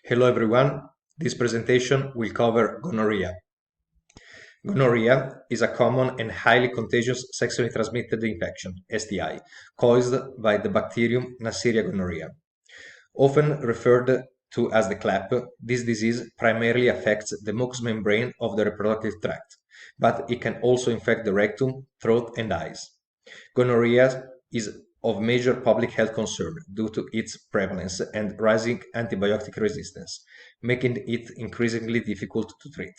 Hello everyone, this presentation will cover gonorrhea. Gonorrhea is a common and highly contagious sexually transmitted infection, STI, caused by the bacterium Neisseria gonorrhea. Often referred to as the clap, this disease primarily affects the mucous membrane of the reproductive tract, but it can also infect the rectum, throat, and eyes. Gonorrhea is of major public health concern due to its prevalence and rising antibiotic resistance, making it increasingly difficult to treat.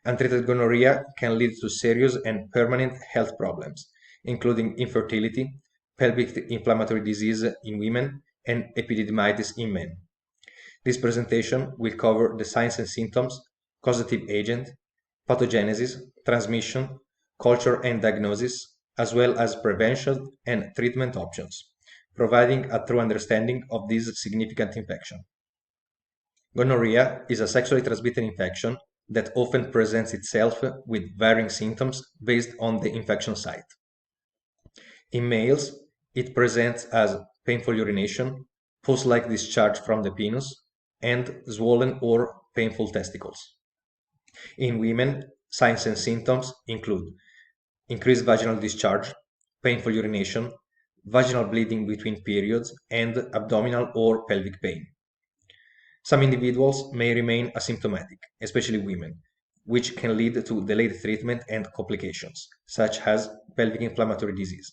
Untreated gonorrhea can lead to serious and permanent health problems, including infertility, pelvic inflammatory disease in women, and epididymitis in men. This presentation will cover the signs and symptoms, causative agent, pathogenesis, transmission, culture and diagnosis, as well as prevention and treatment options, providing a true understanding of this significant infection. Gonorrhea is a sexually transmitted infection that often presents itself with varying symptoms based on the infection site. In males, it presents as painful urination, pus-like discharge from the penis, and swollen or painful testicles. In women, signs and symptoms include increased vaginal discharge, painful urination, vaginal bleeding between periods, and abdominal or pelvic pain. Some individuals may remain asymptomatic, especially women, which can lead to delayed treatment and complications, such as pelvic inflammatory disease.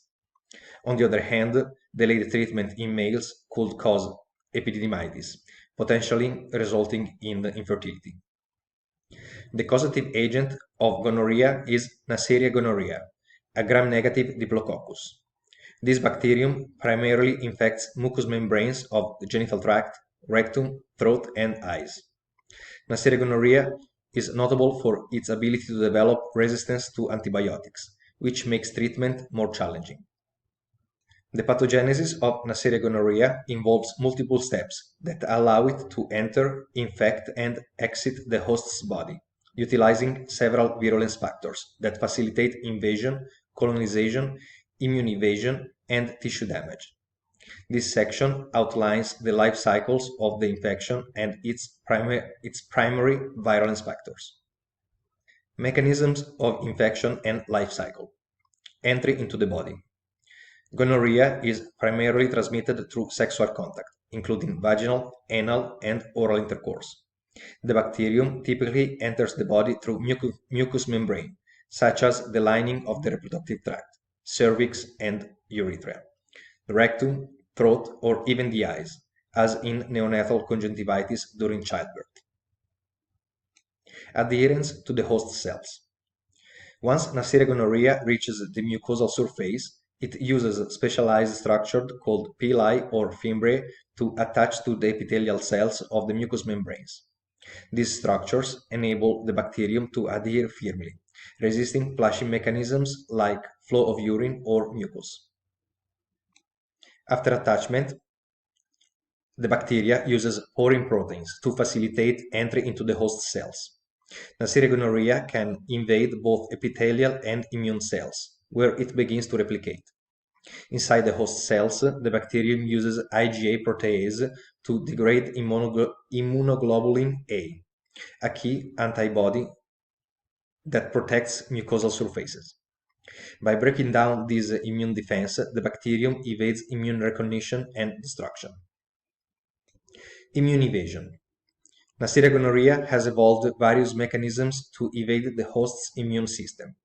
On the other hand, delayed treatment in males could cause epididymitis, potentially resulting in infertility. The causative agent of gonorrhea is Neisseria gonorrhea, a gram-negative diplococcus. This bacterium primarily infects mucous membranes of the genital tract, rectum, throat, and eyes. Neisseria gonorrhea is notable for its ability to develop resistance to antibiotics, which makes treatment more challenging. The pathogenesis of Neisseria gonorrhea involves multiple steps that allow it to enter, infect, and exit the host's body, utilizing several virulence factors that facilitate invasion, colonization, immune evasion, and tissue damage. This section outlines the life cycles of the infection and its primary virulence factors. Mechanisms of infection and life cycle. Entry into the body. Gonorrhea is primarily transmitted through sexual contact, including vaginal, anal, and oral intercourse. The bacterium typically enters the body through mucous membrane, such as the lining of the reproductive tract, cervix, and urethra, the rectum, throat, or even the eyes, as in neonatal conjunctivitis during childbirth. Adherence to the host cells. Once Neisseria gonorrhea reaches the mucosal surface, it uses specialized structure called pili or fimbriae to attach to the epithelial cells of the mucous membranes. These structures enable the bacterium to adhere firmly, resisting flushing mechanisms like flow of urine or mucus. After attachment, the bacteria uses porin proteins to facilitate entry into the host cells. Neisseria gonorrhea can invade both epithelial and immune cells, where it begins to replicate. Inside the host cells, the bacterium uses IgA protease to degrade immunoglobulin A, a key antibody that protects mucosal surfaces. By breaking down this immune defense, the bacterium evades immune recognition and destruction. Immune evasion. Neisseria gonorrhea has evolved various mechanisms to evade the host's immune system.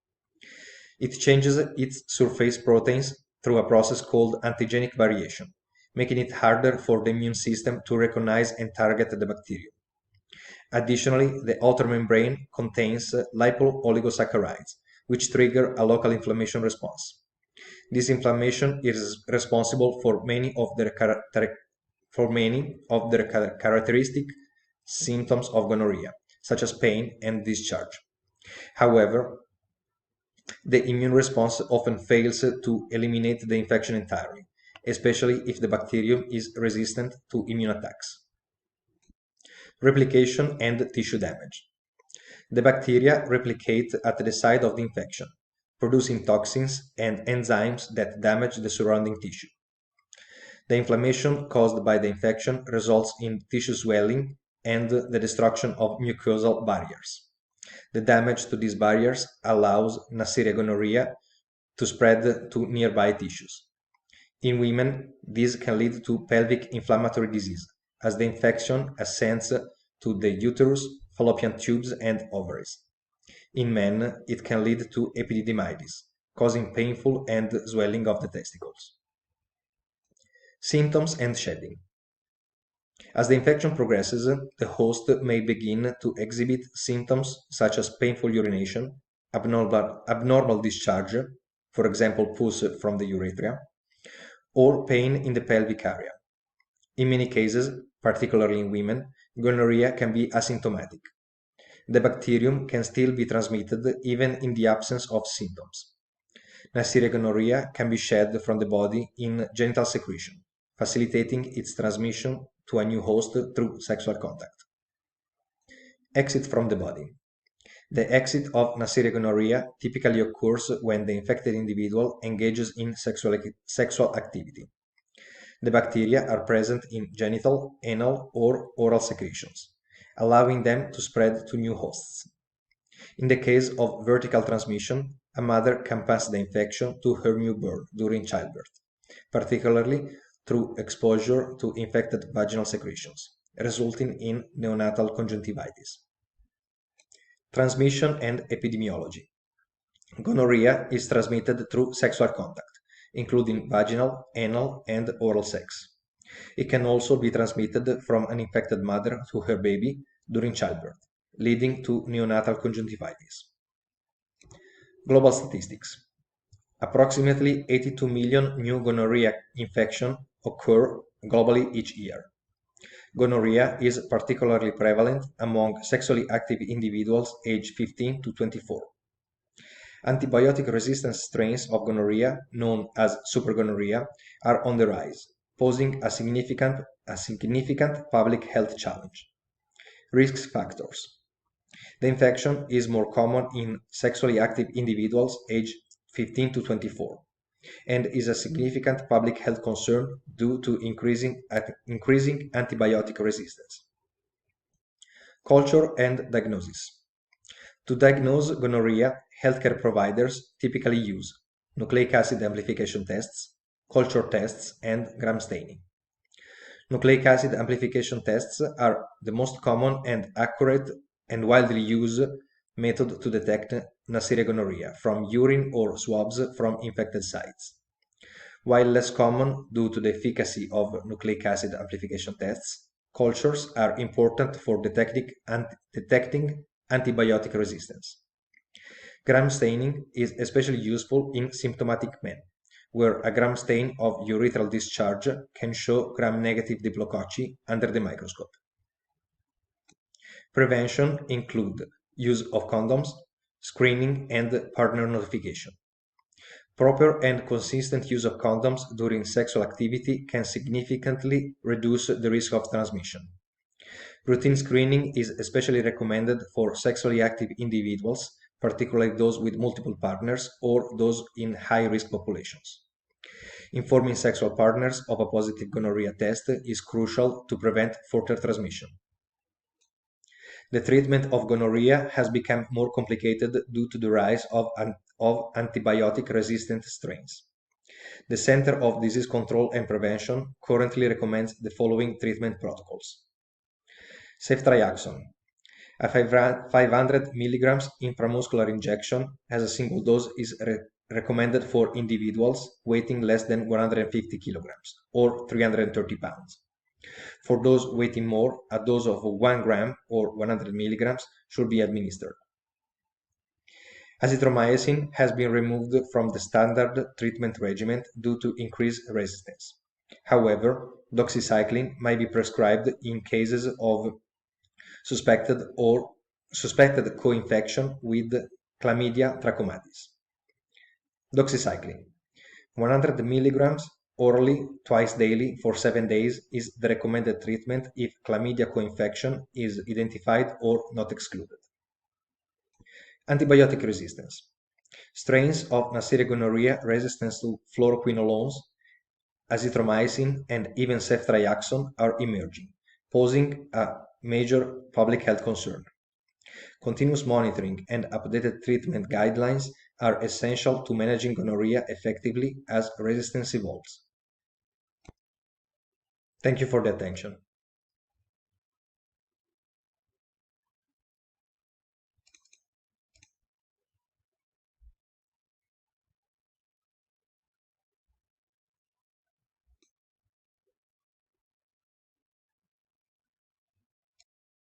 It changes its surface proteins through a process called antigenic variation, making it harder for the immune system to recognize and target the bacterium. Additionally, the outer membrane contains lipooligosaccharides, which trigger a local inflammation response. This inflammation is responsible for many of the characteristic symptoms of gonorrhea, such as pain and discharge. However, the immune response often fails to eliminate the infection entirely, especially if the bacterium is resistant to immune attacks. Replication and tissue damage. The bacteria replicate at the site of the infection, producing toxins and enzymes that damage the surrounding tissue. The inflammation caused by the infection results in tissue swelling and the destruction of mucosal barriers. The damage to these barriers allows Neisseria gonorrhea to spread to nearby tissues. In women, this can lead to pelvic inflammatory disease, as the infection ascends to the uterus, fallopian tubes, and ovaries. In men, it can lead to epididymitis, causing painful and swelling of the testicles. Symptoms and shedding. As the infection progresses, the host may begin to exhibit symptoms such as painful urination, abnormal discharge, for example pus from the urethra, or pain in the pelvic area. In many cases, particularly in women, gonorrhea can be asymptomatic. The bacterium can still be transmitted even in the absence of symptoms. Neisseria gonorrhea can be shed from the body in genital secretion, facilitating its transmission to a new host through sexual contact. Exit from the body. The exit of Neisseria gonorrhea typically occurs when the infected individual engages in sexual activity. The bacteria are present in genital, anal, or oral secretions, allowing them to spread to new hosts. In the case of vertical transmission, a mother can pass the infection to her newborn during childbirth, particularly through exposure to infected vaginal secretions, resulting in neonatal conjunctivitis. Transmission and epidemiology. Gonorrhea is transmitted through sexual contact, including vaginal, anal, and oral sex. It can also be transmitted from an infected mother to her baby during childbirth, leading to neonatal conjunctivitis. Global statistics. Approximately 82 million new gonorrhea infections occur globally each year. Gonorrhea is particularly prevalent among sexually active individuals aged 15 to 24. Antibiotic-resistant strains of gonorrhea, known as supergonorrhea, are on the rise, posing a significant public health challenge. Risk factors. The infection is more common in sexually active individuals aged 15 to 24 and is a significant public health concern due to increasing antibiotic resistance. Culture and diagnosis. To diagnose gonorrhea, healthcare providers typically use nucleic acid amplification tests, culture tests, and gram staining. Nucleic acid amplification tests are the most common and accurate and widely used method to detect Neisseria gonorrhea from urine or swabs from infected sites. While less common due to the efficacy of nucleic acid amplification tests, cultures are important for detecting antibiotic resistance. Gram staining is especially useful in symptomatic men, where a gram stain of urethral discharge can show gram-negative diplococci under the microscope. Prevention include use of condoms, screening, and partner notification. Proper and consistent use of condoms during sexual activity can significantly reduce the risk of transmission. Routine screening is especially recommended for sexually active individuals, particularly those with multiple partners or those in high-risk populations. Informing sexual partners of a positive gonorrhea test is crucial to prevent further transmission. The treatment of gonorrhea has become more complicated due to the rise of antibiotic-resistant strains. The Center of Disease Control and Prevention currently recommends the following treatment protocols. Ceftriaxone. A 500 mg intramuscular injection as a single dose is recommended for individuals weighing less than 150 kilograms or 330 pounds. For those weighing more, a dose of 1 gram or 100 milligrams should be administered. Azithromycin has been removed from the standard treatment regimen due to increased resistance. However, doxycycline might be prescribed in cases of suspected co-infection with Chlamydia trachomatis. Doxycycline. 100 milligrams orally twice daily for 7 days is the recommended treatment if Chlamydia co-infection is identified or not excluded. Antibiotic resistance. Strains of Neisseria gonorrhea resistance to fluoroquinolones azithromycin, and even ceftriaxone are emerging, posing a major public health concern. Continuous monitoring and updated treatment guidelines are essential to managing gonorrhea effectively as resistance evolves. Thank you for the attention.